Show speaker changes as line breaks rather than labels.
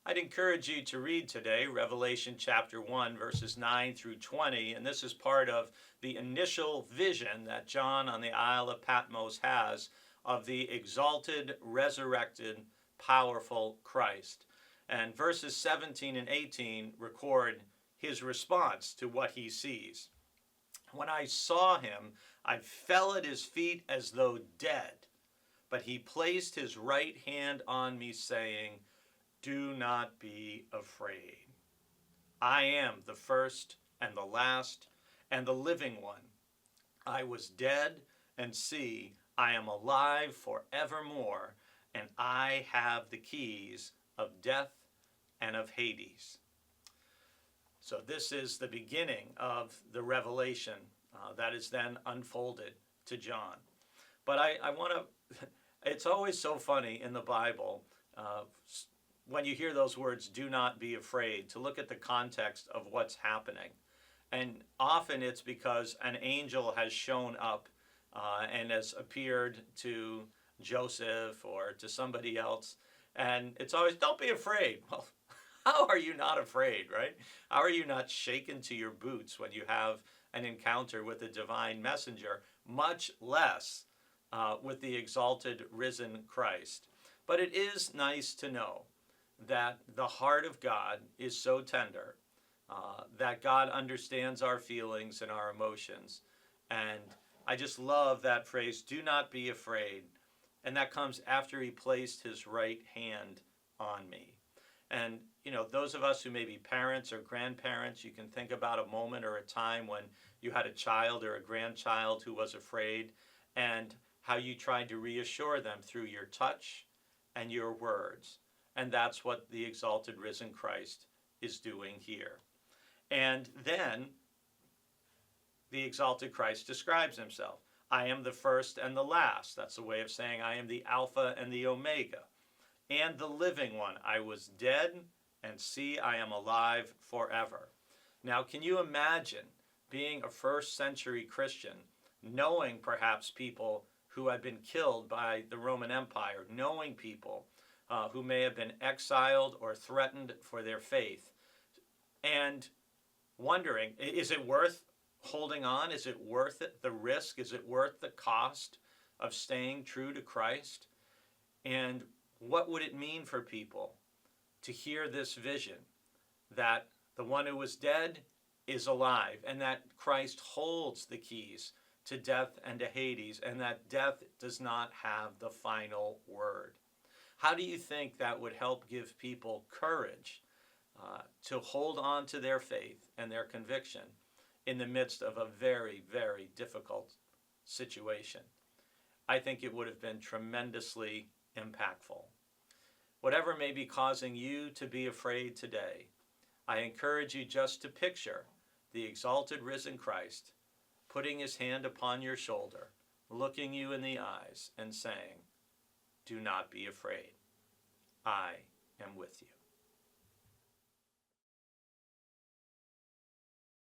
I'd encourage you to read today Revelation chapter 1, verses 9 through 20, and this is part of the initial vision that John on the Isle of Patmos has of the exalted, resurrected, powerful Christ. And verses 17 and 18 record his response to what he sees. When I saw him, I fell at his feet as though dead, but he placed his right hand on me, saying, "Do not be afraid. I am the first and the last and the living one. I was dead, and see, I am alive forevermore, and I have the keys of death and of Hades." So this is the beginning of the revelation that is then unfolded to John. But I want to, it's always so funny in the Bible when you hear those words, "do not be afraid," to look at the context of what's happening. And often it's because an angel has shown up and has appeared to Joseph or to somebody else. And it's always, "don't be afraid." Well, how are you not afraid, right? How are you not shaken to your boots when you have an encounter with a divine messenger, much less with the exalted, risen Christ? But it is nice to know that the heart of God is so tender, that God understands our feelings and our emotions. And I just love that phrase, "do not be afraid." And that comes after he placed his right hand on me. And, those of us who may be parents or grandparents, you can think about a moment or a time when you had a child or a grandchild who was afraid, and how you tried to reassure them through your touch and your words. And that's what the exalted, risen Christ is doing here. And then the exalted Christ describes himself. "I am the first and the last." That's a way of saying I am the Alpha and the Omega. "And the living one. I was dead, and see, I am alive forever." Now, can you imagine being a first century Christian, knowing perhaps people who had been killed by the Roman Empire, knowing people who may have been exiled or threatened for their faith, and wondering, is it worth holding on? Is it worth it, the risk? Is it worth the cost of staying true to Christ? And what would it mean for people to hear this vision, that the one who was dead is alive, and that Christ holds the keys to death and to Hades, and that death does not have the final word? How do you think that would help give people courage to hold on to their faith and their conviction in the midst of a very, very difficult situation? I think it would have been tremendously impactful. Whatever may be causing you to be afraid today, I encourage you just to picture the exalted, risen Christ putting his hand upon your shoulder, looking you in the eyes and saying, "Do not be afraid. I am with you."